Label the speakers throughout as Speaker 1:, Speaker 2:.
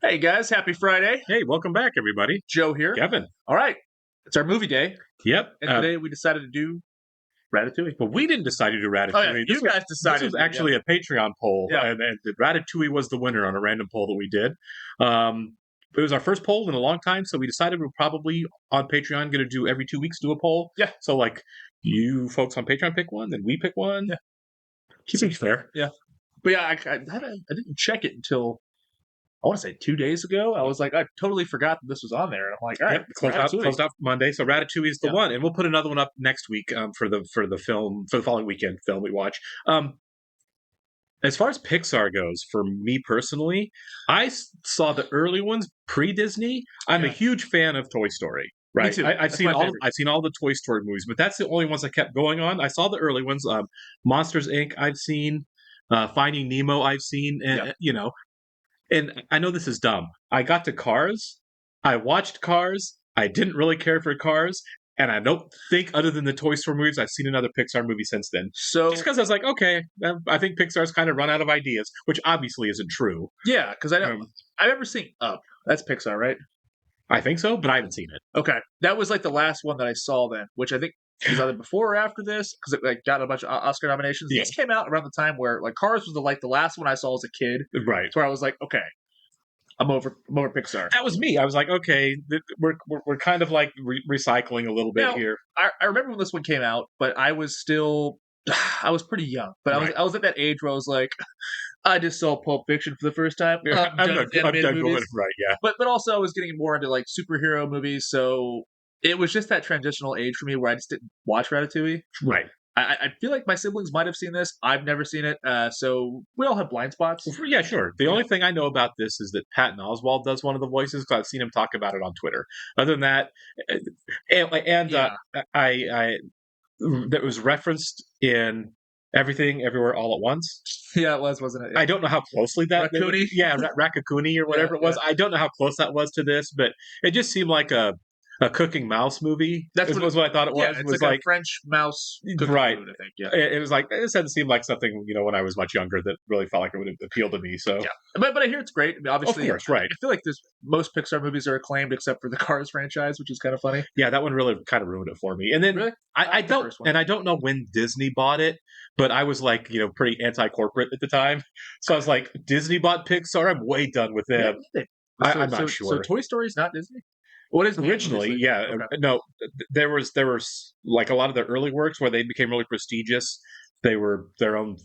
Speaker 1: Hey guys, happy Friday.
Speaker 2: Hey, welcome back, everybody.
Speaker 1: Joe here.
Speaker 2: Kevin.
Speaker 1: All right, it's our movie day,
Speaker 2: Yep.
Speaker 1: and today we decided to do Ratatouille.
Speaker 2: Well, we didn't decide to do Ratatouille.
Speaker 1: Oh yeah, you guys
Speaker 2: This
Speaker 1: decided.
Speaker 2: was actually a Patreon poll,
Speaker 1: Yeah.
Speaker 2: and Ratatouille was the winner on a random poll that we did. It was our first poll in a long time, so we decided we're probably on Patreon going to do every 2 weeks do a poll.
Speaker 1: Yeah.
Speaker 2: So like you folks on Patreon pick one, then we pick one.
Speaker 1: Yeah.
Speaker 2: Seems fair.
Speaker 1: Yeah. But yeah, I didn't check it until I want to say 2 days ago. I was like, I totally forgot that this was on there, and I'm like, all right,
Speaker 2: Yep,
Speaker 1: Ratatouille.
Speaker 2: closed out Monday, so Ratatouille is the
Speaker 1: Yeah.
Speaker 2: one, and we'll put another one up next week for the following weekend film we watch. As far as Pixar goes, for me personally, saw the early ones pre-Disney. I'm a
Speaker 1: Yeah.
Speaker 2: huge fan of Toy Story. Right,
Speaker 1: Me too.
Speaker 2: I've
Speaker 1: That's
Speaker 2: seen
Speaker 1: my
Speaker 2: all.
Speaker 1: favorite.
Speaker 2: I've seen all the Toy Story movies, but that's the only ones I kept going on. I saw the early ones. Monsters Inc. I've seen. Finding Nemo. I've seen. And and I know this is dumb. I got to Cars. I watched Cars. I didn't really care for Cars. And I don't think, other than the Toy Story movies, I've seen another Pixar movie since then.
Speaker 1: So
Speaker 2: Just because I was like, okay, I think Pixar's kind of run out of ideas, which obviously isn't true.
Speaker 1: yeah, because I've ever seen Up. That's Pixar, right?
Speaker 2: I think so, but I haven't seen it.
Speaker 1: Okay, that was like the last one that I saw then, which I think was either before or after this, because it like got a bunch of Oscar nominations.
Speaker 2: Yeah.
Speaker 1: This came out around the time where like Cars was the last one I saw as a kid.
Speaker 2: Right.
Speaker 1: It's where I was like, okay, I'm over Pixar.
Speaker 2: That was me. I was like, okay, we're kind of like recycling a little bit
Speaker 1: Now,
Speaker 2: here.
Speaker 1: I remember when this one came out, but I was still I was pretty young. But
Speaker 2: Right.
Speaker 1: I was at that age where I was like, I just saw Pulp Fiction for the first time.
Speaker 2: I'm done going right. Yeah.
Speaker 1: But also I was getting more into like superhero movies, so it was just that transitional age for me where I just didn't watch Ratatouille.
Speaker 2: Right.
Speaker 1: I feel like my siblings might have seen this. I've never seen it, so we all have blind spots.
Speaker 2: Yeah, sure. The only thing I know about this is that Patton Oswalt does one of the voices because I've seen him talk about it on Twitter. Other than that, I that was referenced in Everything Everywhere All at Once.
Speaker 1: Yeah, it was, wasn't it?
Speaker 2: I don't know how closely that
Speaker 1: Raccoony?
Speaker 2: Raccoonie or whatever it was. I don't know how close that was to this, but it just seemed like a cooking mouse movie.
Speaker 1: That's
Speaker 2: was what I thought it was.
Speaker 1: Yeah,
Speaker 2: It
Speaker 1: it's
Speaker 2: was
Speaker 1: like a French mouse cooking
Speaker 2: Right.
Speaker 1: food, I think. Yeah.
Speaker 2: It was like, this hadn't seemed like something, when I was much younger, that really felt like it would appeal to me. So
Speaker 1: Yeah. But I hear it's great. I mean, obviously,
Speaker 2: of course, right.
Speaker 1: I feel like most Pixar movies are acclaimed except for the Cars franchise, which is kind of funny.
Speaker 2: Yeah, that one really kind of ruined it for me. And then
Speaker 1: Really?
Speaker 2: I
Speaker 1: The
Speaker 2: don't,
Speaker 1: first one.
Speaker 2: and I don't know when Disney bought it, but I was like, pretty anti-corporate at the time. So I was like, Disney bought Pixar. I'm way done with them. I'm not sure.
Speaker 1: So Toy Story's not Disney? What is
Speaker 2: Originally, yeah,
Speaker 1: Okay.
Speaker 2: no, there was like a lot of the early works where they became really prestigious. They were their own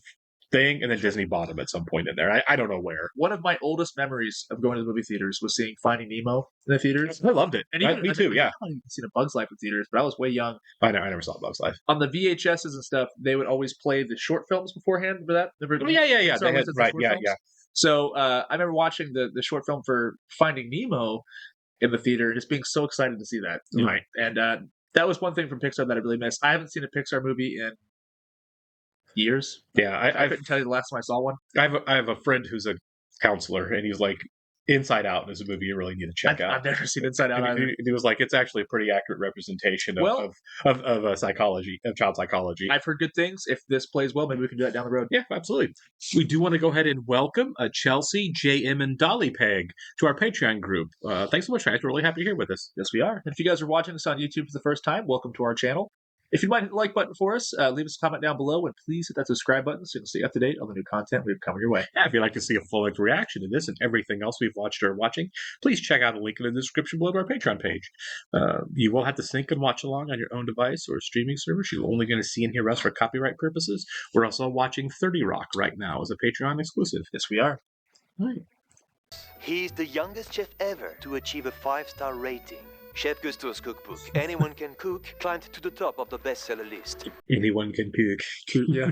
Speaker 2: thing, and then Disney bought them at some point in there. I don't know where.
Speaker 1: One of my oldest memories of going to the movie theaters was seeing Finding Nemo in the theaters.
Speaker 2: I loved it.
Speaker 1: And even,
Speaker 2: Me too. Yeah,
Speaker 1: I haven't even seen A Bug's Life in theaters, but I was way young.
Speaker 2: I know. I never saw Bugs Life.
Speaker 1: On the VHSs and stuff, they would always play the short films beforehand. Remember that?
Speaker 2: Oh, yeah. They had, right. Yeah,
Speaker 1: films?
Speaker 2: yeah.
Speaker 1: So I remember watching the short film for Finding Nemo in the theater and just being so excited to see that.
Speaker 2: Right.
Speaker 1: And that was one thing from Pixar that I really missed. I haven't seen a Pixar movie in years.
Speaker 2: Yeah,
Speaker 1: I couldn't tell you the last time I saw one.
Speaker 2: I have a friend who's a counselor, and he's like, Inside Out is a movie you really need to check out.
Speaker 1: I've never seen Inside Out either.
Speaker 2: He was like, it's actually a pretty accurate representation of psychology, of child psychology.
Speaker 1: I've heard good things. If this plays well, maybe we can do that down the road.
Speaker 2: Yeah, absolutely. We do want to go ahead and welcome Chelsea, JM, and Dolly Peg to our Patreon group. Thanks so much, guys. We're really happy you're here with us.
Speaker 1: Yes, we are. And if you guys are watching this on YouTube for the first time, welcome to our channel. If you'd mind hit the like button for us, leave us a comment down below, and please hit that subscribe button so you can stay up to date on the new content we've coming your way.
Speaker 2: Yeah, if you'd like to see a full-length reaction to this and everything else we've watched or watching, please check out the link in the description below to our Patreon page. You will have to sync and watch along on your own device or streaming service. You're only going to see and hear us for copyright purposes. We're also watching 30 Rock right now as a Patreon exclusive.
Speaker 1: Yes, we are.
Speaker 2: All right.
Speaker 3: He's the youngest chef ever to achieve a 5-star rating. Chef Gusteau's cookbook, Anyone Can Cook, climbed to the top of the bestseller list.
Speaker 2: Anyone can cook.
Speaker 1: Yeah.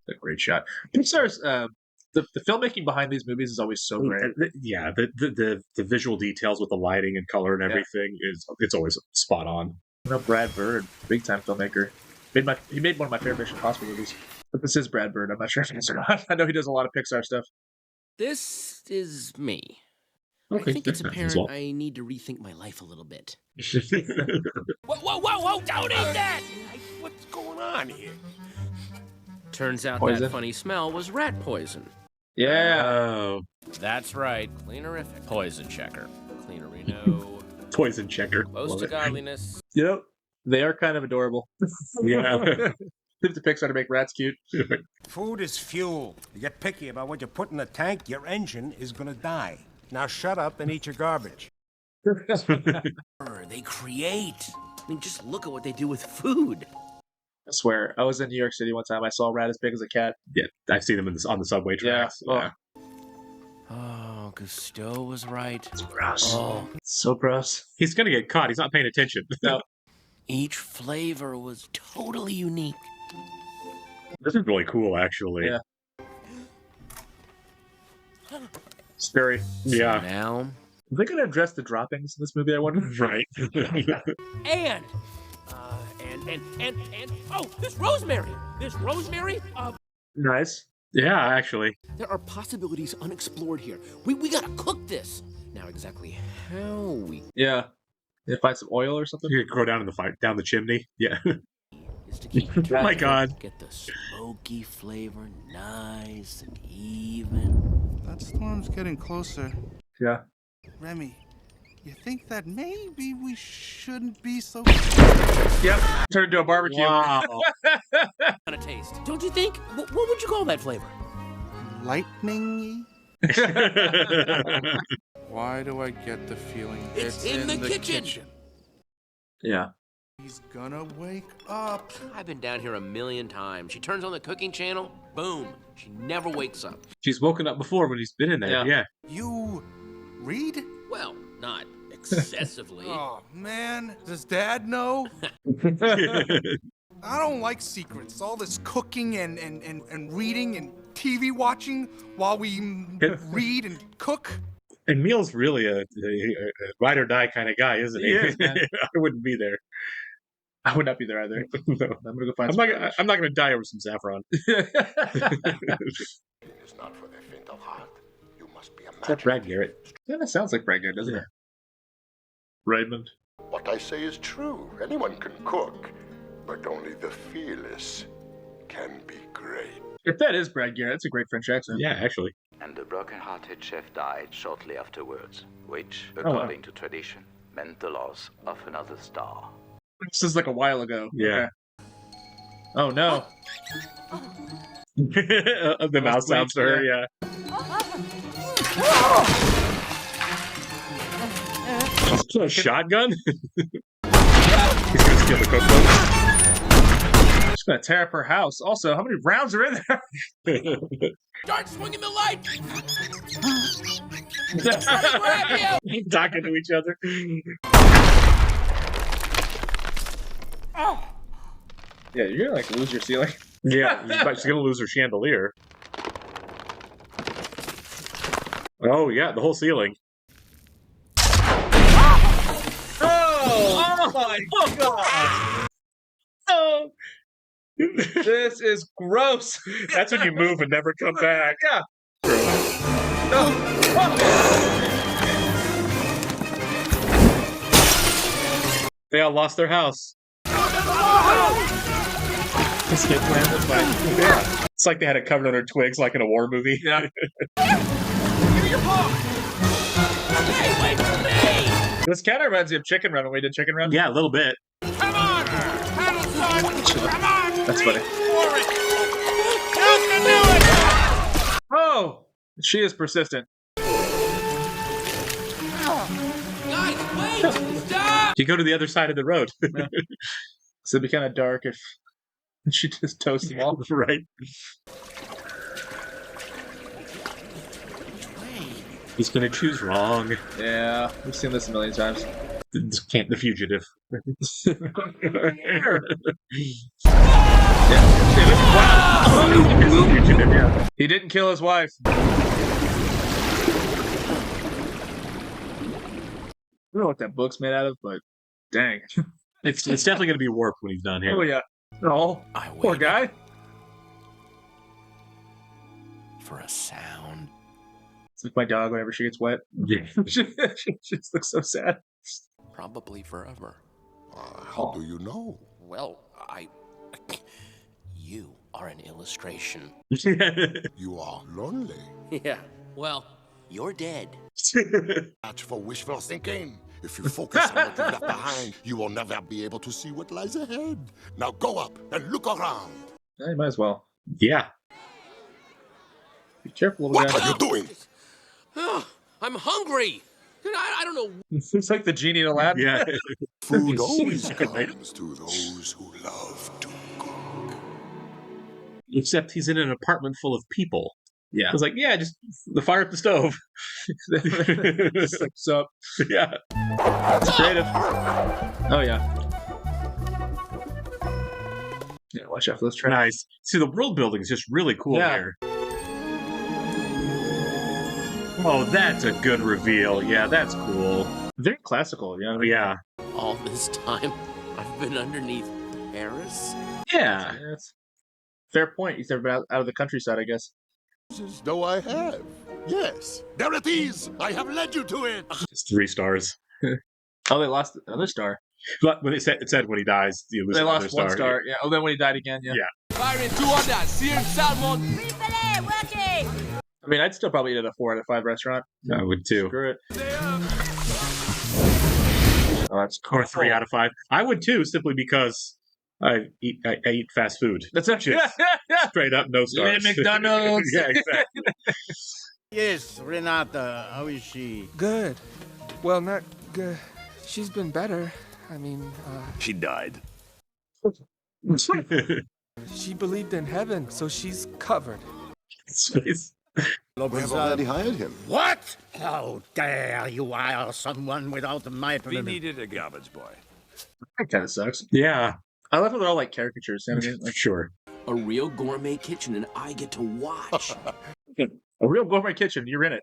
Speaker 1: A great shot. Pixar's the filmmaking behind these movies is always so great.
Speaker 2: Yeah, the visual details with the lighting and color and everything it's always spot on.
Speaker 1: You know, Brad Bird, big time filmmaker. He made one of my favorite Mission Impossible movies. But this is Brad Bird. I'm not sure if it is or not. I know he does a lot of Pixar stuff.
Speaker 4: This is me.
Speaker 2: Okay,
Speaker 4: I think it's apparent
Speaker 2: well.
Speaker 4: I need to rethink my life a little bit.
Speaker 5: Whoa! Don't eat that! What's going on here?
Speaker 4: Turns out
Speaker 1: Poison?
Speaker 4: that funny smell was rat poison.
Speaker 1: Yeah.
Speaker 2: Oh,
Speaker 4: That's right. Cleanerific. Poison checker. Cleanerino.
Speaker 2: poison checker.
Speaker 4: Close
Speaker 2: Love
Speaker 4: to
Speaker 2: it.
Speaker 4: godliness.
Speaker 1: Yep. They are kind of adorable.
Speaker 2: Yeah.
Speaker 1: Leave the Pixar to make rats cute.
Speaker 5: Food is fuel. You get picky about what you put in the tank, your engine is gonna die. Now shut up and eat your garbage.
Speaker 4: They create. I mean, just look at what they do with food.
Speaker 1: I swear, I was in New York City one time. I saw a rat as big as a cat.
Speaker 2: Yeah, I've seen them on the subway tracks.
Speaker 1: Yeah.
Speaker 4: Oh, Cousteau was right.
Speaker 1: It's gross.
Speaker 4: Oh,
Speaker 1: It's so gross.
Speaker 2: He's gonna get caught. He's not paying attention.
Speaker 1: No.
Speaker 4: each flavor was totally unique.
Speaker 2: This is really cool, actually.
Speaker 1: Yeah. It's very.
Speaker 2: Yeah.
Speaker 4: Now,
Speaker 1: Are they going to address the droppings in this movie, I wonder?
Speaker 2: Right.
Speaker 4: and oh, this rosemary.
Speaker 1: Nice.
Speaker 2: Yeah, actually.
Speaker 4: There are possibilities unexplored here. We gotta cook this. Now, exactly how we
Speaker 1: Yeah. You find some oil or something?
Speaker 2: You could go down in the fire, down the chimney. Yeah.
Speaker 4: is to keep
Speaker 2: Oh my God.
Speaker 4: Get the smoky flavor nice and even.
Speaker 6: That storm's getting closer.
Speaker 1: Yeah.
Speaker 6: Remy, you think that maybe we shouldn't be so...
Speaker 1: Yep. Turn into a barbecue.
Speaker 2: Wow.
Speaker 4: On a taste, don't you think? What would you call that flavor?
Speaker 6: lightning-y? Why do I get the feeling
Speaker 4: It's in the kitchen.
Speaker 1: Yeah.
Speaker 6: He's gonna wake up.
Speaker 4: I've been down here a million times. She turns on the cooking channel, boom. She never wakes up.
Speaker 2: She's woken up before when he's been in there.
Speaker 1: Yeah.
Speaker 2: Yeah.
Speaker 6: You read?
Speaker 4: Well, not excessively.
Speaker 6: Oh, man. Does Dad know? I don't like secrets. All this cooking and reading and TV watching while we read and cook.
Speaker 2: And Neil's really a ride or die kind of guy, isn't he?
Speaker 1: He is, man.
Speaker 2: I wouldn't be there.
Speaker 1: I would not be there either.
Speaker 2: No.
Speaker 1: I'm going to go find
Speaker 2: I'm not gonna die over some saffron.
Speaker 7: It's not for the faint of heart. You must be a
Speaker 2: Is that Brad Garrett?
Speaker 1: Yeah, that sounds like Brad Garrett, doesn't it? Raymond.
Speaker 7: What I say is true. Anyone can cook, but only the fearless can be great.
Speaker 1: If that is Brad Garrett, that's a great French accent.
Speaker 2: Yeah, actually.
Speaker 8: And the broken-hearted chef died shortly afterwards, which,
Speaker 1: wow.
Speaker 8: according to tradition, meant the loss of another star.
Speaker 1: This is like a while ago.
Speaker 2: Yeah.
Speaker 1: Okay. Oh, no.
Speaker 2: The mouse sounds to her, yeah. A shotgun? He's gonna steal the cookbook.
Speaker 1: She's going to tear up her house. Also, how many rounds are in there?
Speaker 4: Start swinging the light!
Speaker 2: Talking to each other.
Speaker 1: Yeah, you're going to like lose your ceiling.
Speaker 2: Yeah, but she's gonna lose her chandelier. Oh yeah, the whole ceiling.
Speaker 1: Oh my God! Oh, this is gross.
Speaker 2: That's when you move and never come back.
Speaker 1: Yeah.
Speaker 2: They all lost their house. Escape plan was fine. Yeah. It's like they had it covered under twigs, like in a war movie.
Speaker 1: Yeah.
Speaker 4: Give me your paw! Hey, wait for me!
Speaker 1: This kind of reminds me of Chicken Run when we did Chicken Run.
Speaker 2: Yeah, a little bit.
Speaker 4: Come on! Paddle, son! Come on!
Speaker 1: That's funny.
Speaker 4: For it! You can do it!
Speaker 1: Oh, she is persistent.
Speaker 4: Guys, wait! Stop!
Speaker 2: You go to the other side of the road.
Speaker 1: So it'd be kind of dark if she just toasts them all.
Speaker 2: Right. He's gonna choose wrong.
Speaker 1: Yeah, we've seen this a million times.
Speaker 2: The fugitive.
Speaker 1: Yeah. He didn't kill his wife. I don't know what that book's made out of, but dang.
Speaker 2: It's definitely gonna be warped when he's done here.
Speaker 1: Oh, yeah. Oh,
Speaker 4: I
Speaker 1: poor
Speaker 4: waited
Speaker 1: guy.
Speaker 4: for a sound.
Speaker 1: It's like my dog whenever she gets wet.
Speaker 2: Yeah.
Speaker 1: she just looks so sad.
Speaker 4: Probably forever.
Speaker 7: How do you know?
Speaker 4: Well, You are an illustration.
Speaker 7: You are lonely.
Speaker 4: Yeah, well, you're dead.
Speaker 7: That's for wishful thinking. If you focus on what you left behind, you will never be able to see what lies ahead. Now go up and look around.
Speaker 1: Yeah, you might as well.
Speaker 2: Yeah.
Speaker 1: Be careful, little
Speaker 7: What
Speaker 1: guy.
Speaker 7: are you doing?
Speaker 4: I'm hungry. I don't know.
Speaker 1: It's like the genie in Aladdin.
Speaker 2: Yeah.
Speaker 7: Food always comes to those who love to cook.
Speaker 2: Except he's in an apartment full of people.
Speaker 1: Yeah.
Speaker 2: I was like, yeah, just the fire up the stove.
Speaker 1: Just like, so,
Speaker 2: Yeah.
Speaker 1: it's creative. Oh, yeah. Yeah, watch out for those traps.
Speaker 2: Nice. See, the world building is just really cool
Speaker 1: Yeah.
Speaker 2: here. Oh, that's a good reveal. Yeah, that's cool.
Speaker 1: Very classical, yeah.
Speaker 2: Yeah.
Speaker 4: All this time, I've been underneath Paris?
Speaker 2: Yeah.
Speaker 1: Yeah, it's fair point. He's never been out of the countryside, I guess.
Speaker 7: No, I have. Yes, there it is. I have led you to it.
Speaker 2: It's 3 stars.
Speaker 1: Oh, they lost another star.
Speaker 2: But when it said when he dies, you lose
Speaker 1: They
Speaker 2: another
Speaker 1: lost one star. Yeah. Oh, then when he died again, yeah.
Speaker 2: Yeah.
Speaker 9: Firing 200, seared salmon.
Speaker 1: I mean, I'd still probably eat at a 4 out of 5 restaurant.
Speaker 2: I would too.
Speaker 1: Screw it. Oh, that's
Speaker 2: Or 3 out of 5. I would too, simply because I eat fast food.
Speaker 1: That's actually
Speaker 2: Straight up, no stars.
Speaker 1: McDonald's.
Speaker 2: Yeah, exactly.
Speaker 10: Yes, Renata, how is she?
Speaker 9: Good. Well, not good. She's been better. I mean,
Speaker 10: She died.
Speaker 9: she believed in heaven, so she's covered.
Speaker 7: We have already hired him.
Speaker 10: What? How dare you hire someone without my
Speaker 5: We needed a garbage boy.
Speaker 1: That kind of sucks.
Speaker 2: Yeah,
Speaker 1: I love how they're all like caricatures. You know what I mean? Like,
Speaker 2: sure.
Speaker 4: A real gourmet kitchen, and I get to watch.
Speaker 1: a real gourmet kitchen. You're in it.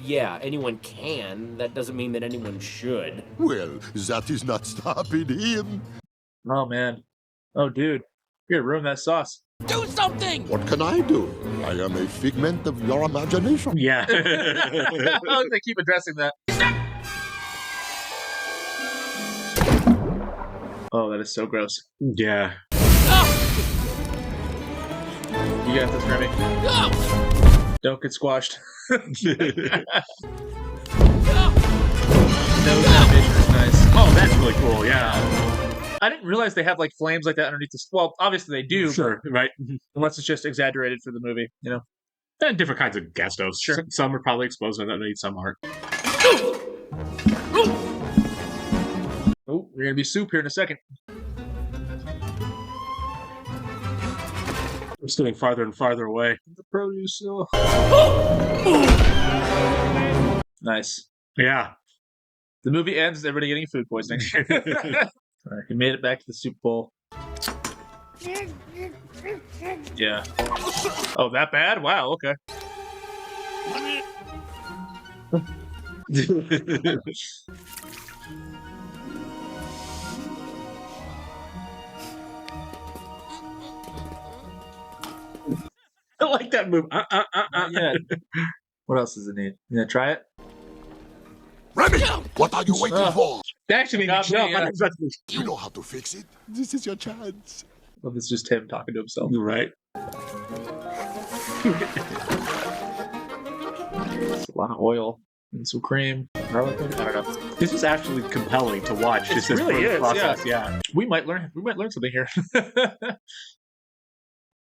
Speaker 4: Yeah, anyone can. That doesn't mean that anyone should.
Speaker 7: Well, that is not stopping him.
Speaker 1: Oh, man. Oh, dude. You're gonna ruin that sauce.
Speaker 4: Do something!
Speaker 7: What can I do? I am a figment of your imagination.
Speaker 2: Yeah.
Speaker 1: They keep addressing that. Oh, that is so gross.
Speaker 2: Yeah.
Speaker 1: You got this, Remy. Don't get squashed. No animation is nice.
Speaker 2: Oh, that's really cool. Yeah.
Speaker 1: I didn't realize they have like flames like that underneath this. Well, obviously they do,
Speaker 2: Sure. Right.
Speaker 1: unless it's just exaggerated for the movie, you know.
Speaker 2: And different kinds of gas stoves.
Speaker 1: Sure.
Speaker 2: Some are probably exposed underneath, some aren't.
Speaker 1: Oh, we're gonna be soup here in a second.
Speaker 2: It's getting farther and farther away.
Speaker 1: The produce. Oh. Nice.
Speaker 2: Yeah.
Speaker 1: The movie ends. Everybody getting food poisoning. All right, he made it back to the soup bowl. Yeah. Oh, that bad? Wow. Okay.
Speaker 2: I like that move.
Speaker 1: Yeah. What else does it need? You gonna try it?
Speaker 7: Remy, what are you waiting for?
Speaker 2: That actually made me
Speaker 1: Got me,
Speaker 2: jump.
Speaker 1: yeah.
Speaker 7: You know how to fix it. This is your chance.
Speaker 1: Well, it's just him talking to himself.
Speaker 2: Right.
Speaker 1: It's a lot of oil and some cream. Garlic. I don't know.
Speaker 2: This is actually compelling to watch. Just this
Speaker 1: really is,
Speaker 2: process. Yeah.
Speaker 1: We might learn something here.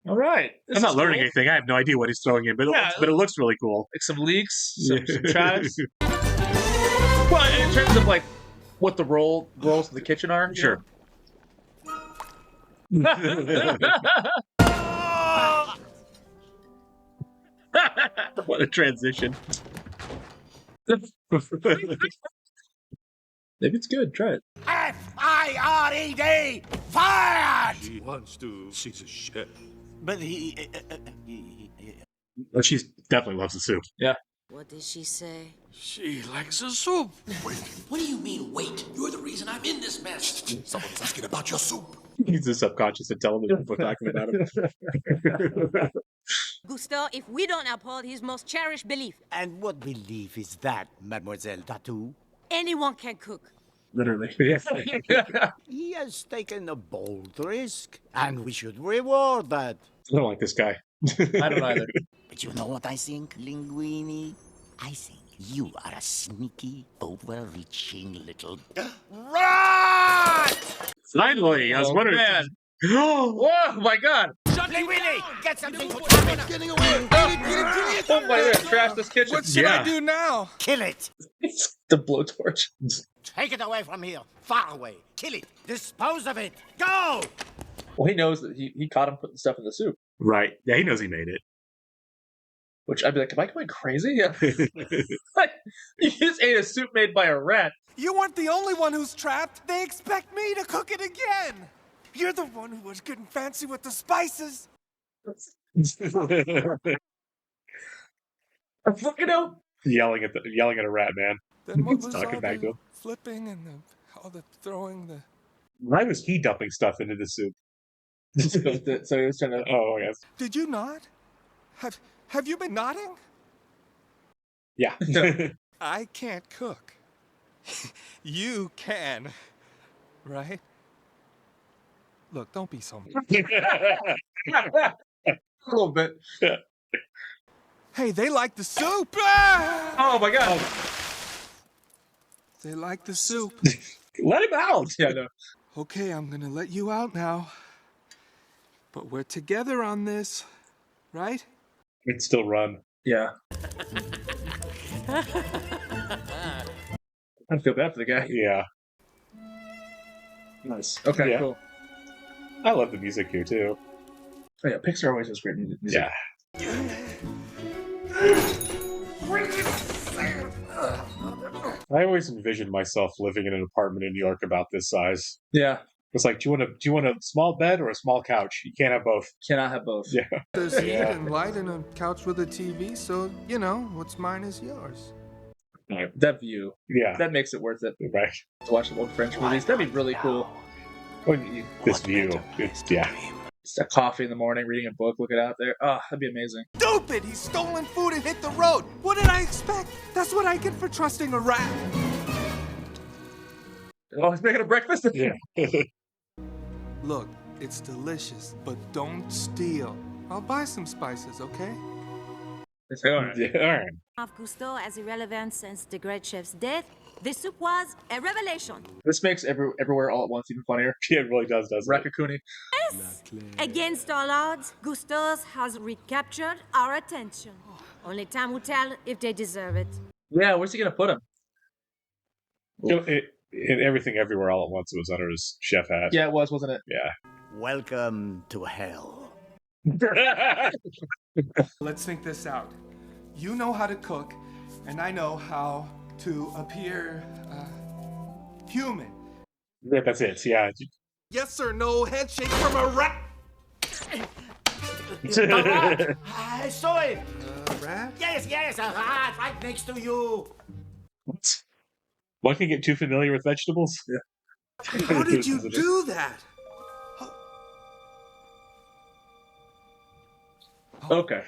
Speaker 1: All right. This
Speaker 2: I'm not
Speaker 1: is
Speaker 2: learning
Speaker 1: cool.
Speaker 2: anything. I have no idea what he's throwing in, but it looks really cool.
Speaker 1: Like some leeks, some chives. Well, in terms of like what the roles in the kitchen are, you
Speaker 2: Sure. What a transition.
Speaker 1: Maybe it's good. Try it.
Speaker 10: F-I-R-E-D! Fired!
Speaker 5: He wants to see the chef.
Speaker 10: But he
Speaker 2: Well, she definitely loves the soup.
Speaker 11: What did she say?
Speaker 5: She likes the soup.
Speaker 4: What do you mean, wait? You're the reason I'm in this mess.
Speaker 7: Someone's asking about your soup.
Speaker 2: He's a subconscious intelligence we're talking about him.
Speaker 11: Gustav, if we don't uphold his most cherished belief,
Speaker 10: And what belief is that, Mademoiselle Tattoo?
Speaker 11: anyone can cook.
Speaker 1: Literally.
Speaker 10: He has taken a bold risk, and we should reward that.
Speaker 2: I don't like this guy.
Speaker 1: I don't either.
Speaker 10: But you know what I think, Linguini? I think you are a sneaky, overreaching little... Rat!
Speaker 2: Finally, I was wondering.
Speaker 1: Man. Oh my god!
Speaker 10: Linguini, get something to tell it!
Speaker 7: Getting away!
Speaker 1: Oh my god, trash this kitchen.
Speaker 6: What should I do now?
Speaker 10: Kill it!
Speaker 1: It's the blowtorch.
Speaker 10: Take it away from here. Far away. Kill it. Dispose of it. Go!
Speaker 1: Well, he knows that he caught him putting stuff in the soup.
Speaker 2: Right. Yeah, he knows he made it.
Speaker 1: Which I'd be like, am I going crazy? Yeah. Like, you just ate a soup made by a rat.
Speaker 6: You weren't the only one who's trapped. They expect me to cook it again. You're the one who was getting fancy with the spices.
Speaker 1: I fucking know.
Speaker 2: yelling at a rat, man.
Speaker 6: Then what
Speaker 2: He's
Speaker 6: was
Speaker 2: talking
Speaker 6: all
Speaker 2: back to
Speaker 6: the
Speaker 2: him.
Speaker 6: flipping and all the throwing the...
Speaker 2: Why was he dumping stuff into the soup?
Speaker 1: So he was trying to...
Speaker 2: Oh, yes.
Speaker 6: Did you nod? Have you been nodding?
Speaker 2: Yeah.
Speaker 6: I can't cook. You can. Right? Look, don't be so mean.
Speaker 1: A little bit.
Speaker 6: Hey, they like the soup! Ah!
Speaker 1: Oh my god.
Speaker 6: They like the soup.
Speaker 2: Let him out.
Speaker 1: Yeah, no.
Speaker 6: Okay, I'm gonna let you out now. But we're together on this, right?
Speaker 2: We'd still run.
Speaker 1: Yeah. I feel bad for the guy.
Speaker 2: Yeah.
Speaker 1: Nice. Okay,
Speaker 2: Yeah.
Speaker 1: cool.
Speaker 2: I love the music here, too.
Speaker 1: Oh yeah, Pixar always has great music.
Speaker 2: Yeah. I always envisioned myself living in an apartment in New York about this size.
Speaker 1: Yeah.
Speaker 2: It's like, do you want a small bed or a small couch? You can't have both.
Speaker 1: Cannot have both.
Speaker 2: Yeah.
Speaker 6: There's heat
Speaker 2: Yeah.
Speaker 6: and light and a couch with a TV, so, you know, what's mine is yours.
Speaker 1: That view.
Speaker 2: Yeah.
Speaker 1: That makes it worth it
Speaker 2: Right.
Speaker 1: to watch some old French movies. That'd be really cool.
Speaker 2: This view. Yeah.
Speaker 1: Just a coffee in the morning, reading a book, looking out there. Oh, that'd be amazing.
Speaker 6: Stupid! He's stolen food and hit the road! What did I expect? That's what I get for trusting a rat!
Speaker 1: Oh, he's making a breakfast?
Speaker 2: Yeah.
Speaker 6: Look, it's delicious, but don't steal. I'll buy some spices, okay?
Speaker 1: All right.
Speaker 2: Yeah, all right.
Speaker 11: Of Gusto as irrelevant since the great chef's death, this soup was a revelation.
Speaker 1: This makes Everywhere All at Once even funnier.
Speaker 2: Yeah, it really does, doesn't it?
Speaker 1: Rakakuni.
Speaker 11: Yes! Against all odds, Gusto's has recaptured our attention. Only time will tell if they deserve it.
Speaker 1: Yeah, where's he gonna put him?
Speaker 2: In Everything Everywhere All at Once, it was under his chef hat.
Speaker 1: Yeah, it was, wasn't it?
Speaker 2: Yeah.
Speaker 10: Welcome to hell.
Speaker 6: Let's think this out. You know how to cook, and I know how to appear, human.
Speaker 2: Yeah, that's it. Yeah.
Speaker 6: Yes or no handshake from a rat?
Speaker 10: I saw it.
Speaker 6: Rat?
Speaker 10: Yes, a rat right next to you.
Speaker 2: One can get too familiar with vegetables. Yeah.
Speaker 6: How did you do that?
Speaker 1: Okay.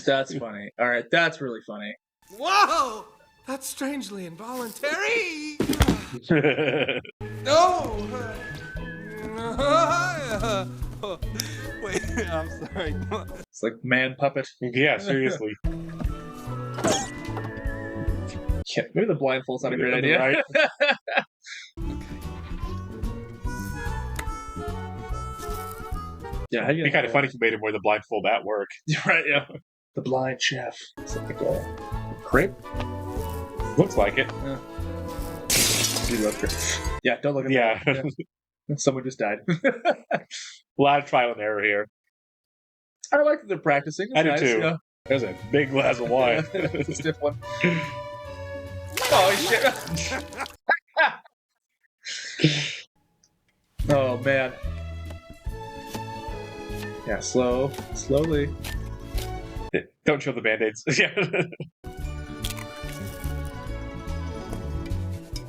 Speaker 1: That's funny. All right, that's really funny.
Speaker 6: Whoa! That's strangely involuntary. No! Wait, I'm sorry.
Speaker 1: It's like man puppet.
Speaker 2: Yeah, seriously.
Speaker 1: Yeah, maybe the blindfold's not a great idea.
Speaker 2: Right.
Speaker 1: Yeah, how you
Speaker 2: It'd be kind of funny if you made him wear the blindfold at work.
Speaker 1: Right, yeah. The blind chef. It's like a crepe?
Speaker 2: Looks like it.
Speaker 1: Yeah. You love crepe. Yeah, don't look at
Speaker 2: Yeah.
Speaker 1: that. Yeah. Someone just died.
Speaker 2: A lot of trial and error here.
Speaker 1: I like that they're practicing. It's
Speaker 2: I do
Speaker 1: nice,
Speaker 2: too.
Speaker 1: you know?
Speaker 2: There's a big glass of wine.
Speaker 1: It's a stiff one. Oh, shit. Oh, man. Yeah, slowly.
Speaker 2: Don't show the band-aids. Yeah.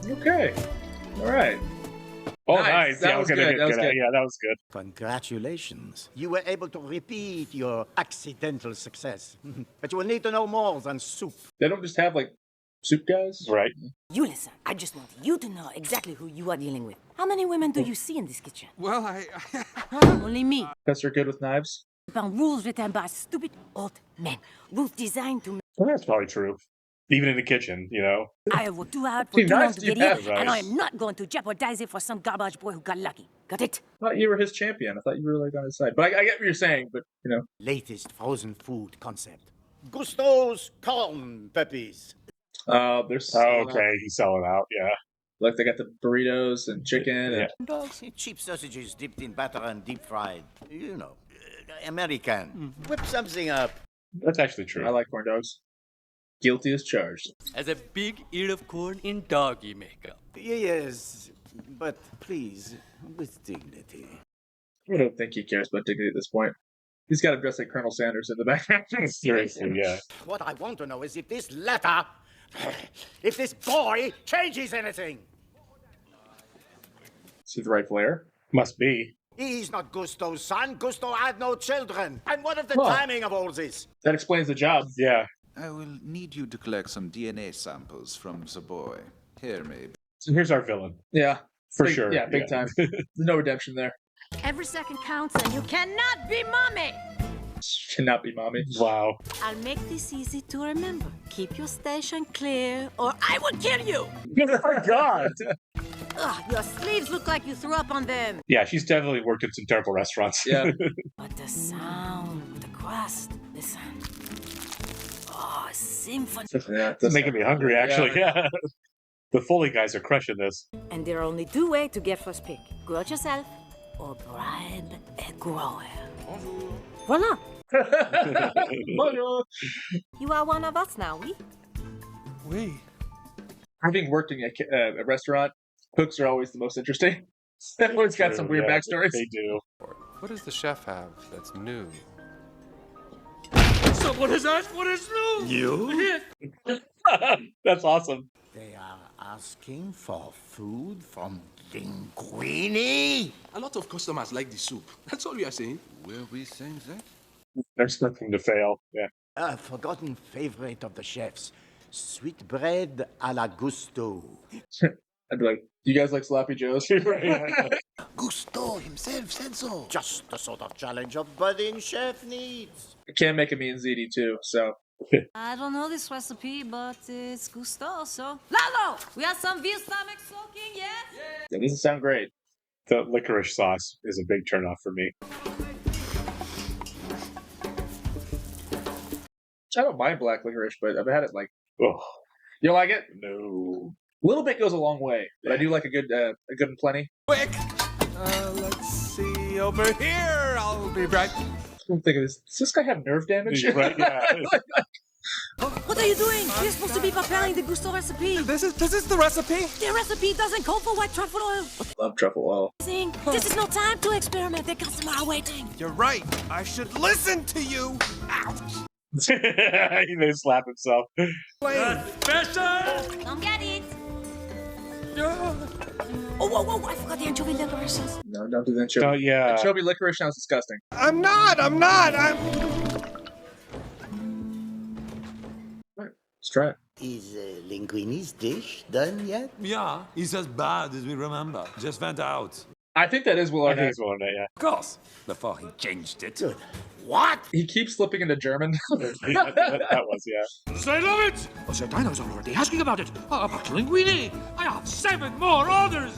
Speaker 1: Okay. All right.
Speaker 2: Oh,
Speaker 1: Nice.
Speaker 2: nice.
Speaker 1: That
Speaker 2: Yeah,
Speaker 1: was
Speaker 2: okay,
Speaker 1: good. That was good.
Speaker 2: Yeah, that was good.
Speaker 10: Congratulations. You were able to repeat your accidental success. But you will need to know more than soup.
Speaker 1: They don't just have, like, soup guys?
Speaker 2: Right.
Speaker 11: You listen, I just want you to know exactly who you are dealing with. How many women do you see in this kitchen?
Speaker 6: Well,
Speaker 11: Only me.
Speaker 1: Because they're good with knives?
Speaker 11: Upon rules written by stupid old men. Rules designed to.
Speaker 2: Well, that's probably true. Even in the kitchen, you know.
Speaker 11: I have worked too hard for too long to get here,
Speaker 2: right.
Speaker 11: and I am not going to jeopardize it for some garbage boy who got lucky. Got it?
Speaker 1: I thought you were his champion. I thought you were like on his side. But I get what you're saying. But you know,
Speaker 10: Latest frozen food concept. Gusto's corn puppies.
Speaker 1: they're selling out.
Speaker 2: Okay, he's selling out. Yeah.
Speaker 1: Like they got the burritos and chicken. And
Speaker 10: Dogs, cheap sausages dipped in batter and deep fried. You know, American. Whip something up.
Speaker 2: That's actually true.
Speaker 1: I like corn dogs. Guilty as charged.
Speaker 12: As a big ear of corn in doggy makeup.
Speaker 10: Yes, but please, with dignity.
Speaker 1: I don't think he cares about dignity at this point. He's got him dressed like Colonel Sanders in the background.
Speaker 2: Seriously, yeah.
Speaker 10: What I want to know is if this letter, if this boy changes anything.
Speaker 1: Is he the rightful heir?
Speaker 2: Must be.
Speaker 10: He's not Gusto's son. Gusto had no children. And what of the timing of all this?
Speaker 1: That explains the job.
Speaker 2: Yeah.
Speaker 13: I will need you to collect some DNA samples from the boy. Here, maybe.
Speaker 2: So here's our villain.
Speaker 1: Yeah.
Speaker 2: For
Speaker 1: big,
Speaker 2: sure.
Speaker 1: Yeah, big time. There's no redemption there.
Speaker 11: Every second counts, and you cannot be mommy.
Speaker 1: Cannot be mommy.
Speaker 2: Wow.
Speaker 11: I'll make this easy to remember. Keep your station clear, or I will kill you.
Speaker 2: Oh my God.
Speaker 11: Ugh, your sleeves look like you threw up on them.
Speaker 2: Yeah, she's definitely worked in some terrible restaurants.
Speaker 1: Yeah.
Speaker 11: But the sound, the crust, listen. Oh, symphony.
Speaker 1: Yeah,
Speaker 2: It's making me hungry, actually. Yeah. The Foley guys are crushing this.
Speaker 11: And there are only two ways to get first pick. Grow it yourself, or bribe a grower. Voila. You are one of us now, we?
Speaker 9: Oui.
Speaker 1: Having worked in a restaurant, cooks are always the most interesting. Everyone's got some weird backstories.
Speaker 2: They do.
Speaker 9: What does the chef have that's new?
Speaker 12: Someone has asked what is new!
Speaker 10: You?
Speaker 2: That's awesome.
Speaker 10: They are asking for food from Linguini?
Speaker 4: A lot of customers like the soup. That's all we are saying.
Speaker 13: Will we sing that?
Speaker 2: There's nothing to fail. Yeah.
Speaker 10: A forgotten favorite of the chef's. Sweetbread à la Gusto.
Speaker 1: I'd be like, do you guys like sloppy joes?
Speaker 10: Gusto himself said so. Just the sort of challenge a budding chef needs.
Speaker 1: I can make a mean ziti too, so.
Speaker 11: I don't know this recipe, but it's gusto, so. Lalo! We have some veal stomach soaking, yes?
Speaker 1: That doesn't sound great.
Speaker 2: The licorice sauce is a big turnoff for me.
Speaker 1: I don't mind black licorice, but I've had it like.
Speaker 2: Oh,
Speaker 1: You don't like it?
Speaker 2: no.
Speaker 1: A little bit goes a long way, but I do like a good and plenty.
Speaker 9: Quick! Let's see over here. I'll be right.
Speaker 1: I'm thinking, does this guy have nerve damage?
Speaker 2: Right, yeah.
Speaker 11: What are you doing? We're supposed to be preparing the gusto recipe.
Speaker 9: This is the recipe?
Speaker 11: The recipe doesn't call for white truffle oil.
Speaker 1: Love truffle oil.
Speaker 11: This is no time to experiment. The customer are waiting.
Speaker 9: You're right. I should listen to you. Ouch.
Speaker 2: He may slap himself.
Speaker 12: Special!
Speaker 11: Come get it. Oh, whoa, I forgot the anchovy licorice.
Speaker 1: No, don't do that anchovy.
Speaker 2: Oh, yeah.
Speaker 1: Anchovy licorice sounds disgusting.
Speaker 9: I'm not.
Speaker 1: Let's try it.
Speaker 10: Is Linguini's dish done yet?
Speaker 14: Yeah, it's as bad as we remember. Just went out.
Speaker 1: I think that is Will
Speaker 2: I think
Speaker 1: Arnett.
Speaker 2: it's one day, yeah.
Speaker 14: Of course. Before he changed it.
Speaker 10: Good. What?
Speaker 1: He keeps slipping into German.
Speaker 2: that was, yeah.
Speaker 12: I love it!
Speaker 4: Sir Dino's already asking about it. About linguine. I have 7 more orders.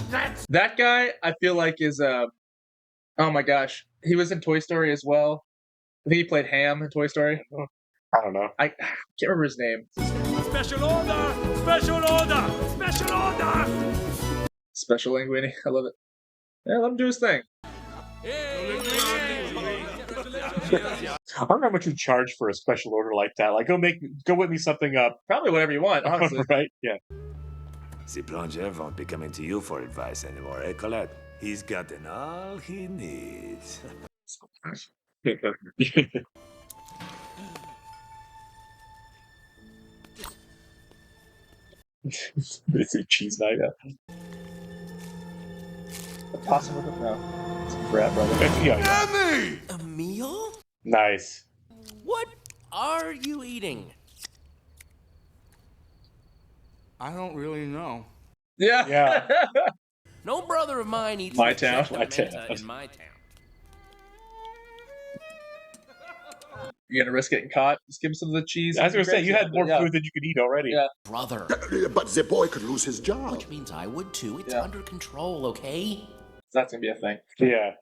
Speaker 1: That guy, I feel like, is oh my gosh, he was in Toy Story as well. I think he played Ham in Toy Story.
Speaker 2: I don't know.
Speaker 1: I can't remember his name.
Speaker 12: Special order! Special order! Special order!
Speaker 1: Special Linguini. I love it. Yeah, let him do his thing.
Speaker 2: I don't know how much you charge for a special order like that. Like, go whip me something up.
Speaker 1: Probably whatever you want, honestly.
Speaker 2: Right? Yeah.
Speaker 14: The plongeur won't be coming to you for advice anymore, eh, Colette? He's gotten all he needs.
Speaker 2: It's a cheese knife.
Speaker 1: Possum with him? No. It's a brat brother.
Speaker 2: Yeah.
Speaker 14: Emmy!
Speaker 4: A meal?
Speaker 2: Nice.
Speaker 4: What are you eating?
Speaker 6: I don't really know.
Speaker 1: Yeah.
Speaker 2: Yeah.
Speaker 4: No brother of mine eats
Speaker 1: My
Speaker 4: with
Speaker 1: town.
Speaker 4: Chef
Speaker 2: My town.
Speaker 4: Pimenta in my town.
Speaker 1: You gonna risk getting caught? Just give him some of the cheese.
Speaker 2: I was going to say, you had more food than you could eat already.
Speaker 1: Yeah.
Speaker 4: Brother.
Speaker 7: But the boy could lose his job.
Speaker 4: Which means I would too. It's under control, okay?
Speaker 1: That's gonna be a thing.
Speaker 2: Yeah.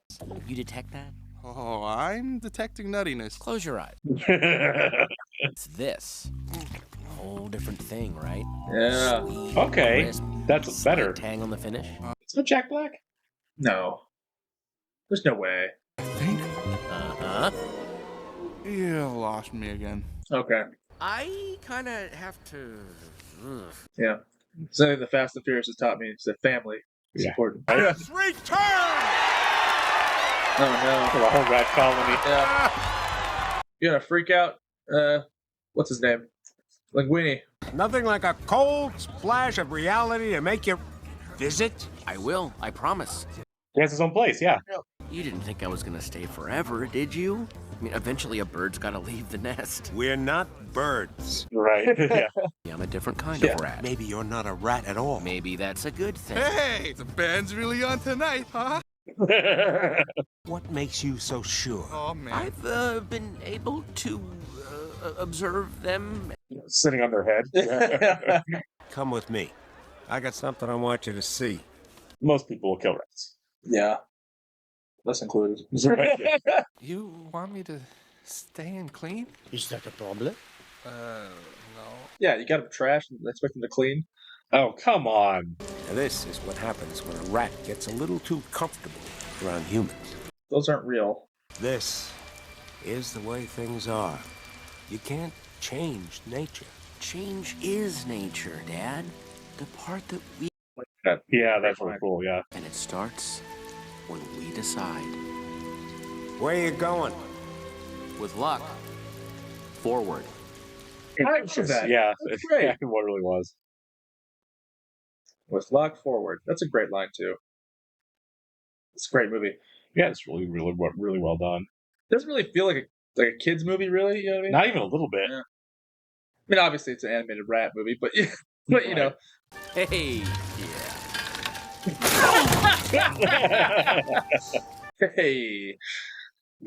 Speaker 4: You detect that?
Speaker 6: Oh, I'm detecting nuttiness.
Speaker 4: Close your eyes. It's this. A whole different thing, right?
Speaker 1: Yeah.
Speaker 4: Sweet,
Speaker 2: Okay.
Speaker 4: crisp,
Speaker 2: That's better.
Speaker 4: slight tang on the finish.
Speaker 2: It's not Jack Black?
Speaker 1: No. There's no way.
Speaker 4: Uh-huh.
Speaker 6: You lost me again.
Speaker 1: Okay.
Speaker 9: I kind of have to.
Speaker 1: Yeah. Something the Fast and Furious has taught me is that family is important.
Speaker 5: It's return!
Speaker 1: Oh no.
Speaker 2: For the whole rat colony.
Speaker 1: Yeah. You gonna freak out? What's his name? Linguini.
Speaker 5: Nothing like a cold splash of reality to make you visit.
Speaker 4: I will, I promise.
Speaker 2: He has his own place, yeah.
Speaker 4: You didn't think I was gonna stay forever, did you? I mean, eventually a bird's gotta leave the nest.
Speaker 5: We're not birds.
Speaker 2: Right. Yeah.
Speaker 4: I'm a different kind of rat.
Speaker 5: Maybe you're not a rat at all.
Speaker 4: Maybe that's a good thing.
Speaker 6: Hey, the band's really on tonight, huh?
Speaker 5: What makes you so sure?
Speaker 6: Oh, man.
Speaker 4: I've been able to observe them.
Speaker 2: Sitting on their head.
Speaker 5: Come with me. I got something I want you to see.
Speaker 2: Most people will kill rats.
Speaker 1: Yeah. Us included.
Speaker 9: You want me to stay and clean?
Speaker 10: Is that a problem?
Speaker 9: No.
Speaker 1: Yeah, you got him trashed and expect him to clean.
Speaker 2: Oh, come on.
Speaker 5: Now, this is what happens when a rat gets a little too comfortable around humans.
Speaker 1: Those aren't real.
Speaker 5: This is the way things are. You can't change nature.
Speaker 4: Change is nature, Dad. The part that we...
Speaker 2: Yeah, that's really cool, yeah.
Speaker 4: And it starts when we decide.
Speaker 5: Where are you going?
Speaker 4: With luck, forward.
Speaker 1: I love that.
Speaker 2: Yeah,
Speaker 1: That's great.
Speaker 2: Yeah, what it really was.
Speaker 1: With luck, forward. That's a great line too. It's a great movie.
Speaker 2: Yeah, it's really well done.
Speaker 1: Doesn't really feel like a kid's movie, really. You know what I mean?
Speaker 2: Not even a little bit.
Speaker 1: Yeah. I mean, obviously it's an animated rat movie, but but you know.
Speaker 4: Hey,
Speaker 1: Hey.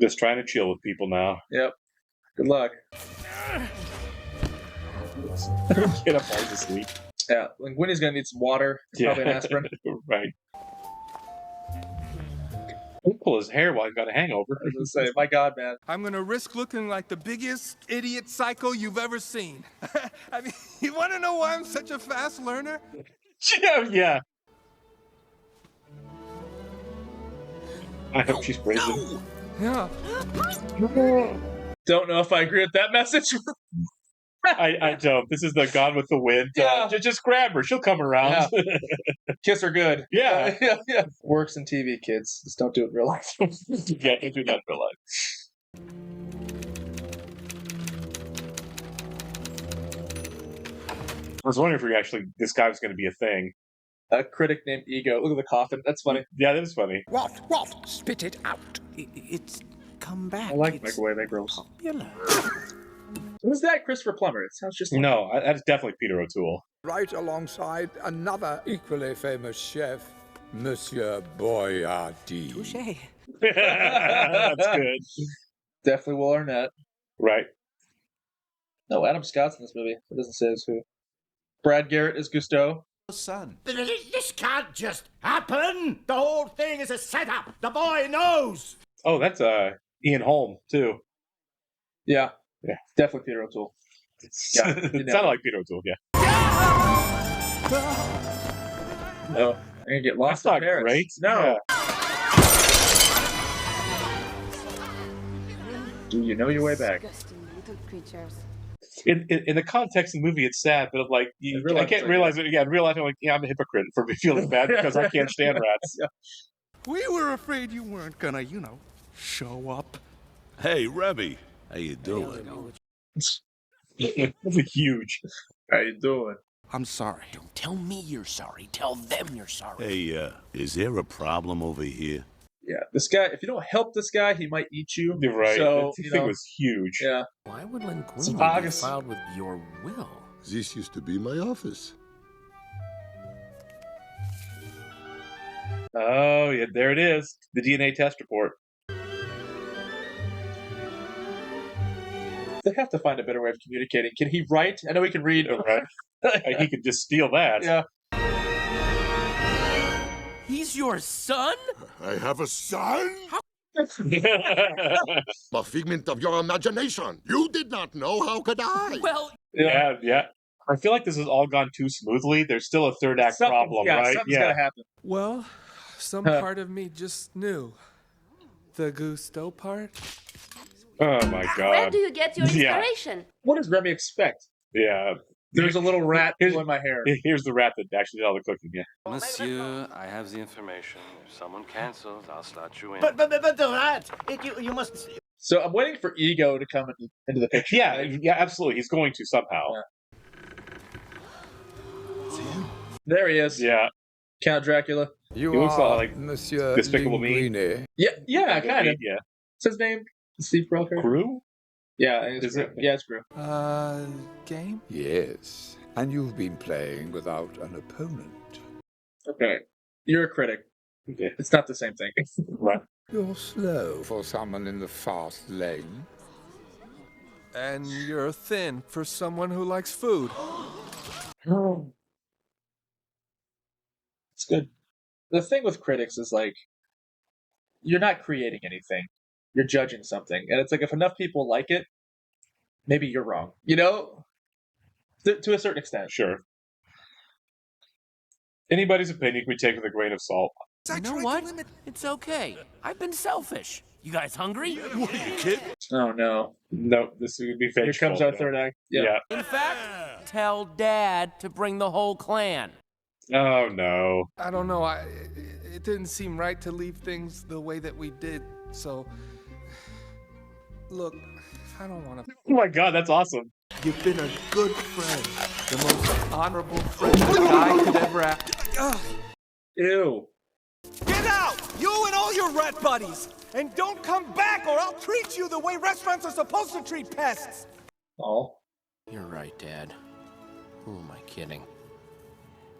Speaker 2: Just trying to chill with people now.
Speaker 1: Yep. Good luck.
Speaker 2: Get up, falls asleep.
Speaker 1: Yeah, Linguini's gonna need some water. Probably an aspirin.
Speaker 2: Right. He'll pull his hair while he's got a hangover.
Speaker 1: I was gonna say, my God, man.
Speaker 6: I'm gonna risk looking like the biggest idiot psycho you've ever seen. I mean, you wanna know why I'm such a fast learner?
Speaker 2: Yeah. I hope she's praising.
Speaker 6: Yeah.
Speaker 1: Don't know if I agree with that message.
Speaker 2: I don't. This is the Gone with the Wind.
Speaker 1: Yeah.
Speaker 2: Just grab her. She'll come around.
Speaker 1: Yeah. Kiss her good.
Speaker 2: Yeah.
Speaker 1: Yeah. Works in TV, kids. Just don't do it in real life.
Speaker 2: Yeah, don't do that in real life. I was wondering if this guy was going to be a thing.
Speaker 1: A critic named Ego. Look at the coffin. That's funny.
Speaker 2: Yeah, that is funny.
Speaker 5: What? Spit it out.
Speaker 10: It's come back.
Speaker 1: I like
Speaker 10: It's
Speaker 1: microwave egg rolls.
Speaker 10: popular.
Speaker 1: Who's that? Christopher Plummer. It sounds just like
Speaker 2: No, that's definitely Peter O'Toole.
Speaker 15: Right alongside another equally famous chef, Monsieur Boyardee.
Speaker 10: Touché.
Speaker 2: That's good.
Speaker 1: definitely Will Arnett.
Speaker 2: Right.
Speaker 1: No, Adam Scott's in this movie. It doesn't say who. Brad Garrett is Gusteau.
Speaker 13: Son.
Speaker 10: This can't just happen. The whole thing is a setup. The boy knows.
Speaker 2: Oh, that's Ian Holm, too.
Speaker 1: Yeah.
Speaker 2: Yeah.
Speaker 1: Definitely Peter O'Toole. Yeah,
Speaker 2: It sounded like Peter O'Toole, yeah.
Speaker 1: No. I'm going to get lost
Speaker 2: That's
Speaker 1: in
Speaker 2: not
Speaker 1: Paris.
Speaker 2: great.
Speaker 1: No. Do you know your way back?
Speaker 11: Disgusting little creatures.
Speaker 2: In the context of the movie, it's sad, but like I can't realize it. Yeah, in real life, I'm like, yeah, I'm a hypocrite for feeling bad because I can't stand rats.
Speaker 1: Yeah.
Speaker 6: We were afraid you weren't gonna, show up.
Speaker 14: Hey, Rebby. How you doing?
Speaker 2: That's huge.
Speaker 1: How you doing?
Speaker 6: I'm sorry.
Speaker 4: Don't tell me you're sorry. Tell them you're sorry.
Speaker 14: Hey, is there a problem over here?
Speaker 1: Yeah, this guy, if you don't help this guy, he might eat you.
Speaker 2: You're right.
Speaker 1: So,
Speaker 2: This thing was huge.
Speaker 1: Yeah.
Speaker 4: Why would Linguini be
Speaker 1: August.
Speaker 4: filed with your will?
Speaker 7: This used to be my office.
Speaker 2: Oh, yeah, there it is. The DNA test report.
Speaker 1: They have to find a better way of communicating. Can he write? I know he can read.
Speaker 2: Right. He could just steal that.
Speaker 1: Yeah.
Speaker 4: He's your son?
Speaker 7: I have a son? A figment of your imagination. You did not know, how could I?
Speaker 4: Well,
Speaker 2: Yeah. I feel like this has all gone too smoothly. There's still a third act problem, right?
Speaker 1: Something's gotta happen.
Speaker 9: Well, some part of me just knew. The Gusto part?
Speaker 2: Oh my god.
Speaker 16: Where do you get your
Speaker 2: Yeah.
Speaker 16: inspiration?
Speaker 1: What does Remy expect?
Speaker 2: Yeah.
Speaker 1: There's a little rat pulling my hair.
Speaker 2: Here's the rat that actually did all the cooking, yeah.
Speaker 17: Monsieur, I have the information. If someone cancels, I'll slot you in.
Speaker 10: But the rat! You must...
Speaker 1: So I'm waiting for Ego to come into the picture.
Speaker 2: Yeah, absolutely. He's going to somehow.
Speaker 1: There he is.
Speaker 2: Yeah.
Speaker 1: Count Dracula.
Speaker 2: He looks
Speaker 15: are
Speaker 2: like
Speaker 15: Monsieur
Speaker 2: Despicable Me.
Speaker 15: Linguini.
Speaker 1: Yeah, kind of.
Speaker 2: Yeah.
Speaker 1: What's his name? Steve Carell?
Speaker 2: Gru?
Speaker 1: Yeah, it's Gru. Yeah, it's Gru.
Speaker 9: Game?
Speaker 15: Yes. And you've been playing without an opponent.
Speaker 1: Okay. You're a critic.
Speaker 2: Okay.
Speaker 1: It's not the same thing.
Speaker 2: Right.
Speaker 15: You're slow for someone in the fast lane.
Speaker 9: And you're thin for someone who likes food.
Speaker 1: It's good. The thing with critics is like, you're not creating anything. You're judging something. And it's like, if enough people like it, maybe you're wrong. You know? To a certain extent.
Speaker 2: Sure. Anybody's opinion can be taken with a grain of salt.
Speaker 4: You know what? It's okay. I've been selfish. You guys hungry?
Speaker 7: What are you kidding?
Speaker 1: Oh, no.
Speaker 2: No, this would be fake.
Speaker 1: Here comes our third act. Yeah.
Speaker 4: In fact, tell Dad to bring the whole clan.
Speaker 2: Oh, no.
Speaker 9: I don't know. It didn't seem right to leave things the way that we did. So, look, I don't want to.
Speaker 2: Oh my god, that's awesome.
Speaker 9: You've been a good friend. The most honorable friend a guy could ever have.
Speaker 1: Ew.
Speaker 6: Get out! You and all your rat buddies! And don't come back or I'll treat you the way restaurants are supposed to treat pests!
Speaker 1: Oh.
Speaker 4: You're right, Dad. Who am I kidding?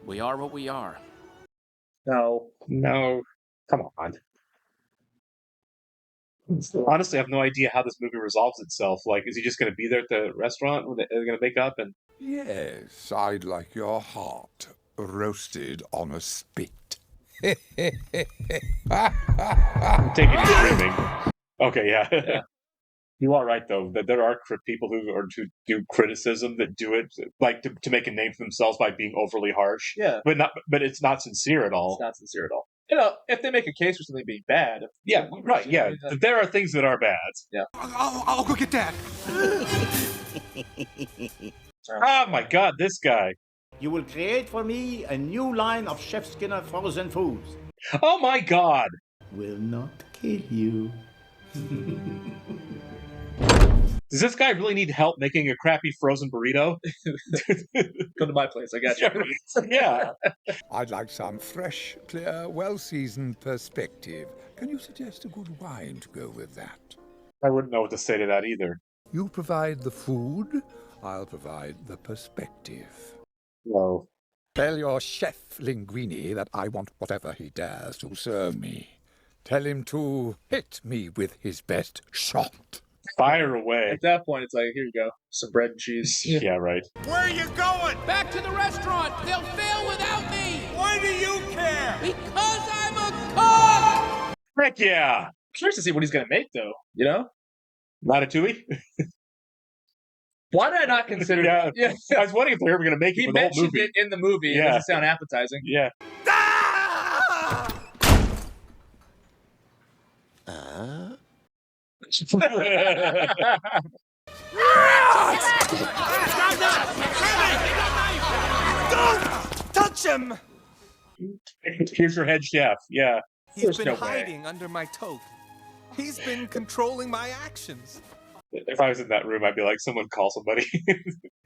Speaker 4: We are what we are.
Speaker 1: No.
Speaker 2: No. Come on. Honestly, I have no idea how this movie resolves itself. Like, is he just going to be there at the restaurant? Are they going to make up? And
Speaker 15: Yes, I'd like your heart roasted on a spit.
Speaker 2: take it screaming. Okay, yeah. You are right, though, that there are people who do criticism that do it like to make a name for themselves by being overly harsh.
Speaker 1: Yeah.
Speaker 2: But it's not sincere at all.
Speaker 1: It's not sincere at all. You know, if they make a case for something being bad.
Speaker 2: Yeah, right, yeah. There are things that are bad.
Speaker 1: Yeah.
Speaker 6: I'll go get Dad.
Speaker 2: Oh my god, this guy.
Speaker 10: You will create for me a new line of Chef Skinner frozen foods.
Speaker 2: Oh my god.
Speaker 10: Will not kill you.
Speaker 2: Does this guy really need help making a crappy frozen burrito?
Speaker 1: Come to my place, I got you.
Speaker 2: Yeah.
Speaker 15: I'd like some fresh, clear, well-seasoned perspective. Can you suggest a good wine to go with that?
Speaker 2: I wouldn't know what to say to that either.
Speaker 15: You provide the food, I'll provide the perspective.
Speaker 2: No.
Speaker 15: Tell your chef Linguini that I want whatever he dares to serve me. Tell him to hit me with his best shot.
Speaker 2: Fire away.
Speaker 1: At that point, it's like, here you go. Some bread and cheese.
Speaker 2: Yeah, right.
Speaker 6: Where are you going?
Speaker 4: Back to the restaurant. They'll fail without me.
Speaker 6: Why do you care?
Speaker 4: Because I'm a cook.
Speaker 2: Heck yeah.
Speaker 1: Curious to see what he's going to make, though. You know?
Speaker 2: Ratatouille?
Speaker 1: Why did I not consider
Speaker 2: yeah.
Speaker 1: Yeah.
Speaker 2: I was wondering if they were going to make it
Speaker 1: He
Speaker 2: for the whole
Speaker 1: mentioned
Speaker 2: movie.
Speaker 1: it in the movie.
Speaker 2: Yeah.
Speaker 1: It doesn't sound appetizing.
Speaker 2: Yeah.
Speaker 6: Don't touch him!
Speaker 2: Here's your head chef. Yeah.
Speaker 9: He's
Speaker 1: There's
Speaker 9: been
Speaker 1: no way.
Speaker 9: hiding under my toque. He's been controlling my actions.
Speaker 2: If I was in that room, I'd be like, someone call somebody.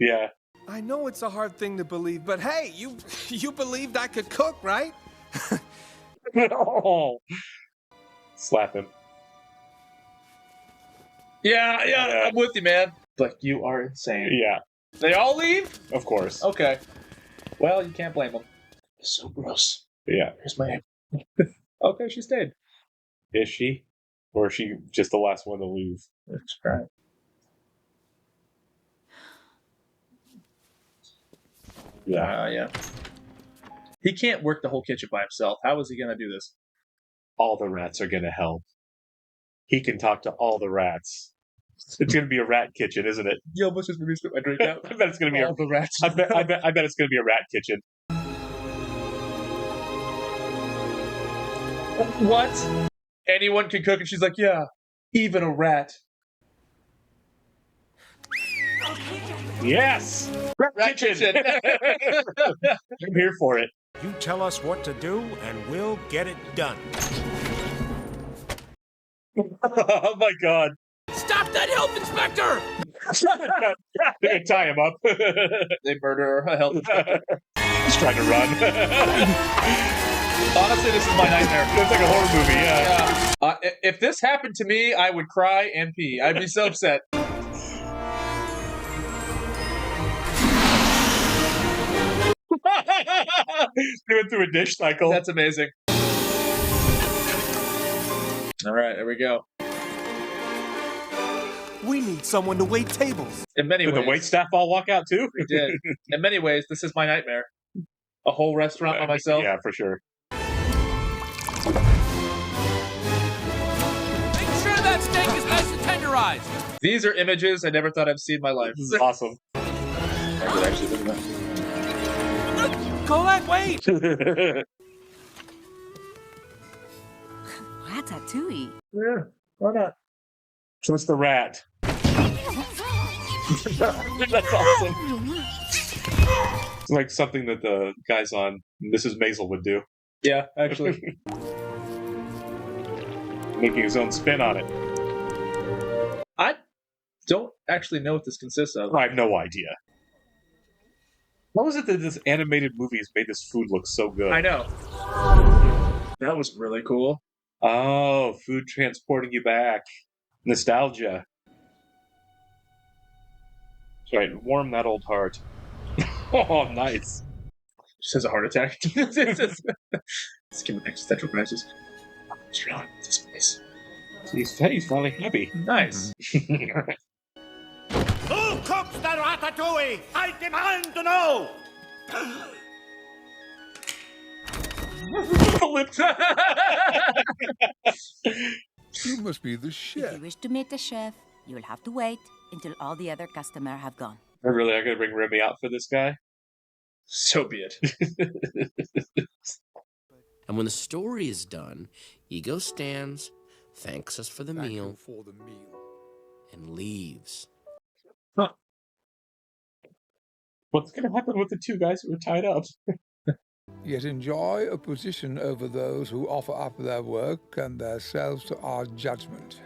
Speaker 2: Yeah.
Speaker 9: I know it's a hard thing to believe, but hey, you believed I could cook, right?
Speaker 2: Oh. Slap him.
Speaker 1: Yeah, I'm with you, man. But you are insane.
Speaker 2: Yeah.
Speaker 1: They all leave?
Speaker 2: Of course.
Speaker 1: Okay. Well, you can't blame them. It's so gross.
Speaker 2: Yeah.
Speaker 1: Here's my... Okay, she stayed.
Speaker 2: Is she? Or is she just the last one to leave?
Speaker 1: That's right. Yeah. He can't work the whole kitchen by himself. How is he going to do this?
Speaker 2: All the rats are going to help. He can talk to all the rats. It's going to be a rat kitchen, isn't it?
Speaker 1: You almost just released my drink out.
Speaker 2: I bet it's going to be
Speaker 1: all the rats.
Speaker 2: I bet it's going to be a rat kitchen.
Speaker 1: What? Anyone can cook, and she's like, yeah, even a rat.
Speaker 2: Yes!
Speaker 1: Rat kitchen.
Speaker 2: I'm here for it.
Speaker 5: You tell us what to do, and we'll get it done.
Speaker 2: Oh my god.
Speaker 4: Stop that health inspector!
Speaker 2: They're gonna tie him up.
Speaker 1: They murder a health inspector.
Speaker 2: He's trying to run.
Speaker 1: Honestly, this is my nightmare.
Speaker 2: It's like a horror movie, yeah.
Speaker 1: If this happened to me, I would cry and pee. I'd be so upset.
Speaker 2: They went through a dish cycle.
Speaker 1: That's amazing. All right, here we go.
Speaker 5: We need someone to wait tables.
Speaker 1: In many
Speaker 2: Did
Speaker 1: ways.
Speaker 2: the wait staff all walk out too?
Speaker 1: We did. In many ways, this is my nightmare. A whole restaurant by myself.
Speaker 2: Yeah, for sure.
Speaker 4: Make sure that steak is nice and tenderized.
Speaker 1: These are images I never thought I'd see in my life.
Speaker 2: This is awesome.
Speaker 4: Colette, wait!
Speaker 11: Ratatouille.
Speaker 2: Yeah, why not? So it's the rat. That's awesome. It's like something that the guys on Mrs. Maisel would do.
Speaker 1: Yeah, actually.
Speaker 2: Making his own spin on it.
Speaker 1: I don't actually know what this consists of.
Speaker 2: I have no idea. What was it that this animated movie has made this food look so good?
Speaker 1: I know. That was really cool.
Speaker 2: Oh, food transporting you back. Nostalgia. That's right, warm that old heart. Oh, nice.
Speaker 1: Just has a heart attack. It's giving an existential crisis. What's wrong with this place?
Speaker 2: He's finally happy.
Speaker 1: Nice.
Speaker 10: Who cooks the ratatouille? I demand to know!
Speaker 15: You must be the
Speaker 11: If
Speaker 15: chef.
Speaker 11: you wish to meet the chef, you will have to wait until all the other customers have gone.
Speaker 2: I gotta bring Remy out for this guy?
Speaker 1: So be it.
Speaker 4: And when the story is done, Ego stands, thanks us for the meal, and leaves.
Speaker 2: Huh. What's gonna happen with the two guys who were tied up?
Speaker 15: Yet enjoy a position over those who offer up their work and themselves to our judgment.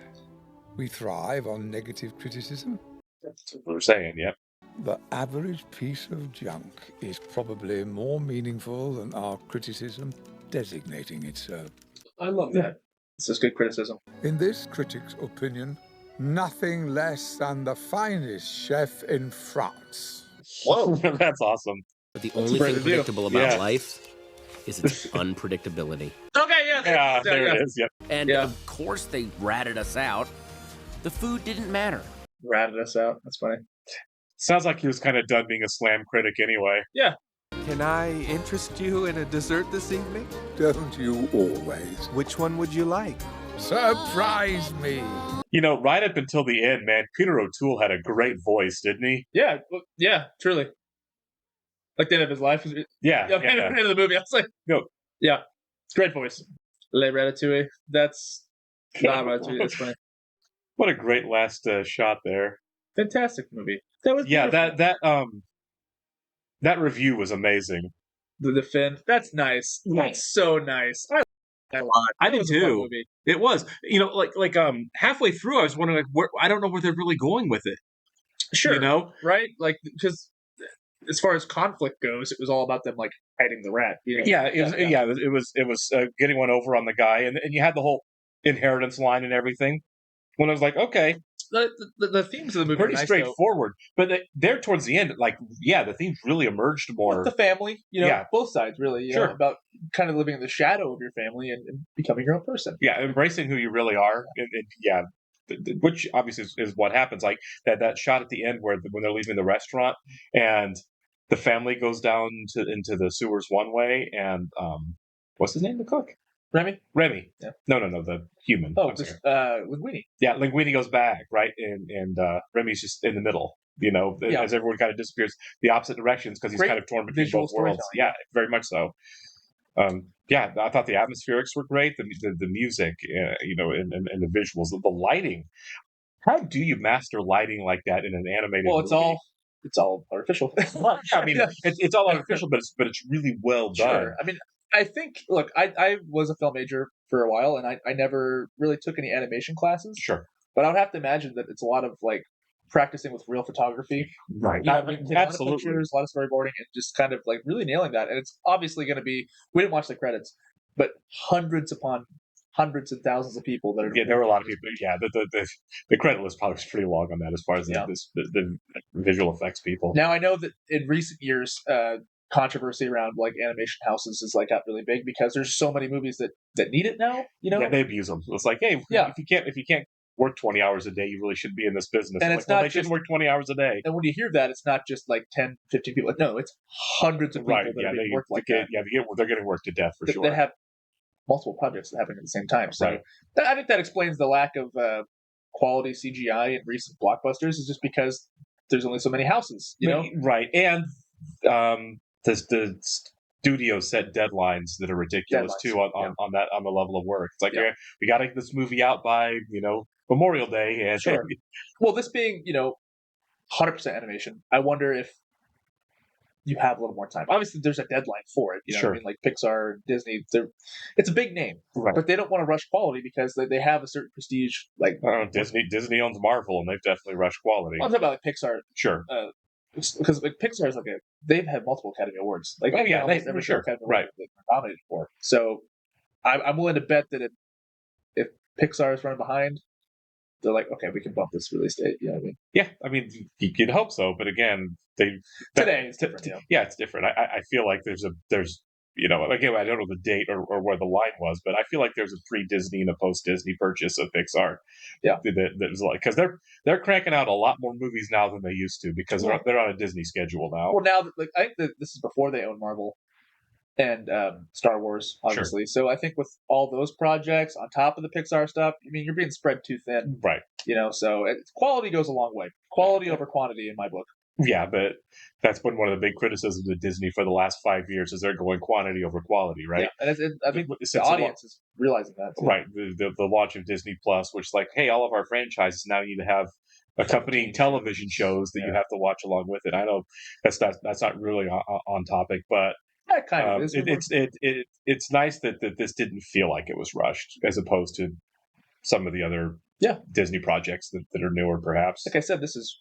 Speaker 15: We thrive on negative criticism.
Speaker 2: That's what we're saying, yep.
Speaker 15: The average piece of junk is probably more meaningful than our criticism designating it so.
Speaker 1: I love that. This is good criticism.
Speaker 15: In this critic's opinion, nothing less than the finest chef in France.
Speaker 2: Whoa, that's awesome.
Speaker 4: But the only thing predictable about life is its unpredictability.
Speaker 1: Okay,
Speaker 2: Yeah, there it is, yep.
Speaker 4: And of course they ratted us out. The food didn't matter.
Speaker 1: Ratted us out. That's funny.
Speaker 2: Sounds like he was kind of done being a slam critic anyway.
Speaker 1: Yeah.
Speaker 9: Can I interest you in a dessert this evening?
Speaker 15: Don't you always?
Speaker 9: Which one would you like?
Speaker 15: Surprise me!
Speaker 2: You know, right up until the end, man, Peter O'Toole had a great voice, didn't he?
Speaker 1: Yeah, yeah, truly. Like the end of his life.
Speaker 2: Yeah.
Speaker 1: At the end of the movie, I was like,
Speaker 2: no.
Speaker 1: Yeah, great voice. Le Ratatouille. That's not Ratatouille. That's funny.
Speaker 2: What a great last shot there.
Speaker 1: Fantastic movie. That was
Speaker 2: beautiful. That review was amazing.
Speaker 1: The Finn. That's nice. That's so nice. I like that a lot.
Speaker 2: I did too. It was. You know, like halfway through, I was wondering, like, I don't know where they're really going with it.
Speaker 1: Sure.
Speaker 2: You know,
Speaker 1: right? Like, because as far as conflict goes, it was all about them like hiding the rat. You know?
Speaker 2: Yeah, it was getting one over on the guy, and you had the whole inheritance line and everything. When I was like, okay,
Speaker 1: the themes of the movie
Speaker 2: pretty
Speaker 1: are nice,
Speaker 2: straightforward, but there towards the end, like, yeah, the themes really emerged more.
Speaker 1: With the family, you know,
Speaker 2: Yeah.
Speaker 1: both sides really, you
Speaker 2: Sure.
Speaker 1: know, about kind of living in the shadow of your family and becoming your own person.
Speaker 2: Yeah, embracing who you really are, which obviously is what happens. Like that shot at the end where when they're leaving the restaurant and the family goes down into the sewers one way, and what's his name? The cook.
Speaker 1: Remy?
Speaker 2: Yeah. No, the human.
Speaker 1: Oh, Linguini.
Speaker 2: Yeah, Linguini goes back, right? And Remy's just in the middle, as everyone kind of disappears the opposite directions because he's kind of torn between both worlds. Yeah, very much so. I thought the atmospherics were great. The music, and the visuals, the lighting. How do you master lighting like that in an animated movie?
Speaker 1: Well, it's all artificial.
Speaker 2: I mean, it's all artificial, but it's really well done.
Speaker 1: Sure. I mean, I think, look, I was a film major for a while, and I never really took any animation classes.
Speaker 2: Sure.
Speaker 1: But I would have to imagine that it's a lot of, like, practicing with real photography.
Speaker 2: Right.
Speaker 1: Absolutely. A lot of pictures, a lot of storyboarding, and just kind of, like, really nailing that. And it's obviously going to be, we didn't watch the credits, but hundreds upon hundreds and thousands of people that are.
Speaker 2: Yeah, there were a lot of people. Yeah, the credit list probably was pretty long on that as far as the visual effects people.
Speaker 1: Now, I know that in recent years, controversy around like animation houses is like got really big because there's so many movies that need it now.
Speaker 2: Yeah, they abuse them. It's like, hey, if you can't work 20 hours a day, you really should be in this business.
Speaker 1: And
Speaker 2: it's
Speaker 1: like, not
Speaker 2: they shouldn't work 20 hours a day.
Speaker 1: And when you hear that, it's not just like 10, 15 people. Like, no, it's hundreds of people that are being worked like that.
Speaker 2: Yeah, they're getting worked to death for sure.
Speaker 1: They have multiple projects happening at the same time. So I think that explains the lack of quality CGI in recent blockbusters. Is just because there's only so many houses,
Speaker 2: Right, and the studio set deadlines that are ridiculous too on the level of work. It's like we got to get this movie out by Memorial Day, and
Speaker 1: sure. Well, this being 100% animation, I wonder if you have a little more time. Obviously, there's a deadline for it.
Speaker 2: Sure.
Speaker 1: I mean, like Pixar, Disney, it's a big name, but they don't want to rush quality because they have a certain prestige. Like
Speaker 2: Disney owns Marvel, and they've definitely rushed quality.
Speaker 1: I'm talking about like Pixar,
Speaker 2: sure,
Speaker 1: because like Pixar is like they've had multiple Academy Awards. Like
Speaker 2: every
Speaker 1: sure. Academy Award they're nominated for. So I'm willing to bet that if Pixar is running behind, they're like, okay, we can bump this release date. You know what I mean?
Speaker 2: Yeah, I mean, you'd hope so, but again,
Speaker 1: today it's different.
Speaker 2: Yeah, it's different. I feel like there's again, I don't know the date or where the line was, but I feel like there's a pre-Disney and a post-Disney purchase of Pixar.
Speaker 1: Yeah,
Speaker 2: that was like, because they're cranking out a lot more movies now than they used to because they're on a Disney schedule now.
Speaker 1: Well, now like I think that this is before they own Marvel and Star Wars, obviously. Sure. So I think with all those projects on top of the Pixar stuff, I mean, you're being spread too thin,
Speaker 2: right?
Speaker 1: So quality goes a long way. Quality over quantity in my book.
Speaker 2: Yeah, but that's been one of the big criticisms of Disney for the last 5 years is they're going quantity over quality, right?
Speaker 1: Yeah, and I think the audience is realizing that too.
Speaker 2: Right. The launch of Disney Plus, which is like, hey, all of our franchises now need to have accompanying television shows that you have to watch along with it. I know that's not really on topic, but
Speaker 1: that kind of is.
Speaker 2: It's nice that this didn't feel like it was rushed as opposed to some of the other Disney projects that are newer, perhaps.
Speaker 1: Like I said, this is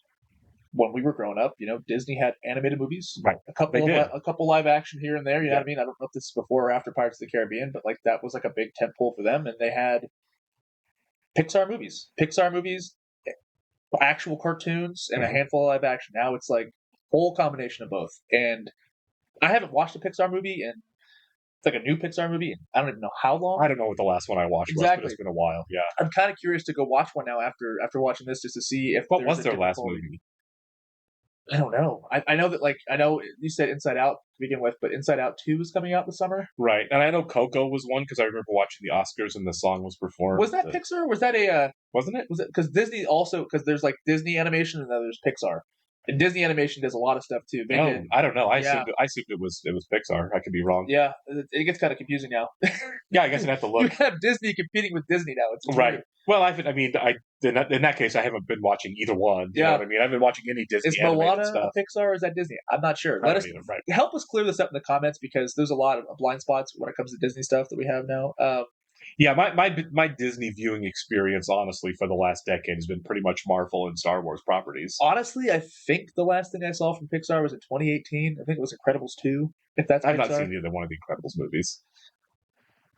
Speaker 1: when we were growing up. Disney had animated movies,
Speaker 2: right?
Speaker 1: A couple live action here and there. You know what I mean? I don't know if this is before or after Pirates of the Caribbean, but like that was like a big tentpole for them, and they had Pixar movies, actual cartoons, and a handful of live action. Now it's like whole combination of both. And I haven't watched a Pixar movie in it's like a new Pixar movie. I don't even know how long.
Speaker 2: I don't know what the last one I watched was, but it's been a while. Yeah,
Speaker 1: I'm kind of curious to go watch one now after watching this, just to see if
Speaker 2: what was their last movie.
Speaker 1: I don't know. I know that I know you said Inside Out to begin with, but Inside Out 2 is coming out this summer.
Speaker 2: Right, and I know Coco was one because I remember watching the Oscars and the song was performed.
Speaker 1: Was that Pixar? Or was that
Speaker 2: wasn't it?
Speaker 1: Was it because Disney also because there's like Disney Animation and then there's Pixar. And Disney Animation does a lot of stuff too.
Speaker 2: I don't know. I assumed it was Pixar. I could be wrong.
Speaker 1: Yeah, it gets kind of confusing now.
Speaker 2: Yeah, I guess I'd have to look.
Speaker 1: You have Disney competing with Disney now. It's
Speaker 2: right.
Speaker 1: Weird.
Speaker 2: Well, in that case, I haven't been watching either one. You know what I mean? I've been watching any Disney.
Speaker 1: Is Moana a Pixar or is that Disney? I'm not sure. Help us clear this up in the comments because there's a lot of blind spots when it comes to Disney stuff that we have now.
Speaker 2: Yeah, my Disney viewing experience, honestly, for the last decade has been pretty much Marvel and Star Wars properties.
Speaker 1: Honestly, I think the last thing I saw from Pixar was in 2018. I think it was Incredibles 2. If that's
Speaker 2: I've
Speaker 1: Pixar.
Speaker 2: not seen either one of the Incredibles movies.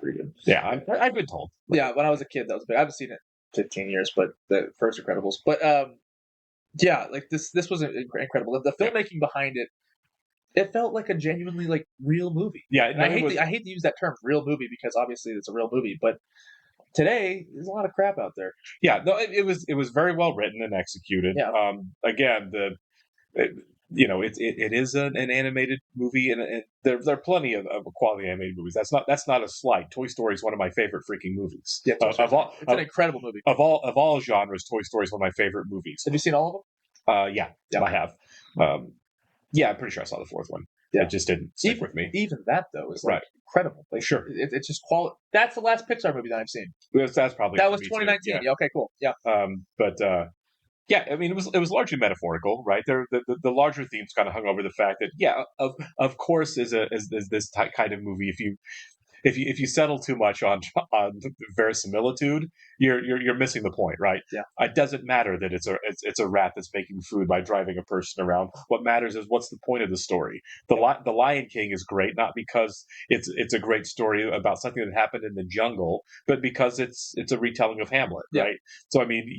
Speaker 1: Pretty good.
Speaker 2: Yeah, I've been told.
Speaker 1: Yeah, when I was a kid, that was big. I haven't seen it in 15 years, but the first Incredibles. But yeah, like this was incredible. The filmmaking behind it. It felt like a genuinely real movie.
Speaker 2: Yeah,
Speaker 1: and I hate to use that term real movie because obviously it's a real movie, but today there's a lot of crap out there.
Speaker 2: Yeah, no, it was very well written and executed.
Speaker 1: Yeah.
Speaker 2: Again, it is an animated movie, and there are plenty of quality animated movies. That's not a slight. Toy Story is one of my favorite freaking movies.
Speaker 1: Yeah, it's an incredible movie.
Speaker 2: Of all genres, Toy Story is one of my favorite movies.
Speaker 1: Have you seen all of them?
Speaker 2: Yeah, I have. I'm pretty sure I saw the fourth one. Yeah. It just didn't stick with me.
Speaker 1: Even that though is
Speaker 2: right.
Speaker 1: Incredible. Like,
Speaker 2: sure,
Speaker 1: it's just quality. That's the last Pixar movie that I've seen.
Speaker 2: That's probably
Speaker 1: that was 2019. Yeah. Okay, cool. Yeah.
Speaker 2: Yeah, I mean, it was largely metaphorical, right? The larger themes kind of hung over the fact that, of course, is this kind of movie. If you settle too much on verisimilitude, you're missing the point, right?
Speaker 1: Yeah.
Speaker 2: It doesn't matter that it's a rat that's making food by driving a person around. What matters is what's the point of the story. The Lion King is great not because it's a great story about something that happened in the jungle, but because it's a retelling of Hamlet, right? So I mean,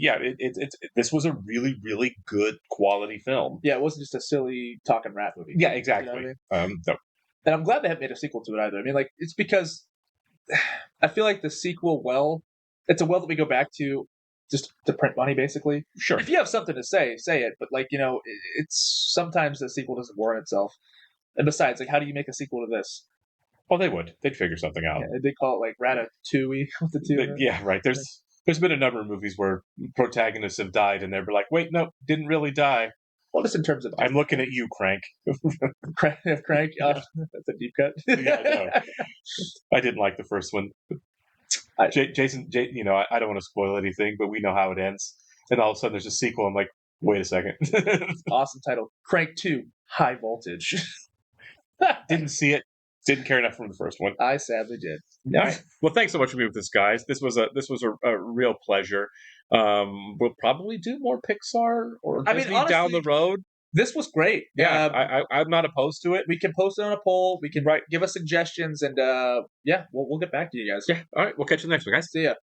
Speaker 2: this was a really, really good quality film.
Speaker 1: Yeah, it wasn't just a silly talking rat movie.
Speaker 2: Yeah, exactly.
Speaker 1: You know what I mean? And I'm glad they haven't made a sequel to it either. I mean, like, it's because I feel like the sequel, it's a well that we go back to just to print money, basically.
Speaker 2: Sure.
Speaker 1: If you have something to say it. But, like, it's sometimes the sequel doesn't warrant itself. And besides, like, how do you make a sequel to this?
Speaker 2: Well, they would. They'd figure something out.
Speaker 1: Yeah, they call it, like, Ratatouille with the two.
Speaker 2: Yeah, right. There's been a number of movies where protagonists have died, and they're like, wait, no, didn't really die.
Speaker 1: Well, just in terms of...
Speaker 2: I'm looking at you, Crank.
Speaker 1: Crank? That's a deep cut.
Speaker 2: Yeah, I know. I didn't like the first one. Jason, I don't want to spoil anything, but we know how it ends. And all of a sudden there's a sequel. I'm like, wait a second.
Speaker 1: Awesome title. Crank 2, High Voltage.
Speaker 2: Didn't see it. Didn't care enough from the first one.
Speaker 1: I sadly did.
Speaker 2: All right. Well, thanks so much for being with us, guys. This was a real pleasure. We'll probably do more Pixar or Disney honestly, down the road.
Speaker 1: This was great.
Speaker 2: Yeah, I'm not opposed to it.
Speaker 1: We can post it on a poll. We can give us suggestions, and we'll get back to you guys.
Speaker 2: Yeah. All right. We'll catch you next week, guys.
Speaker 1: See ya.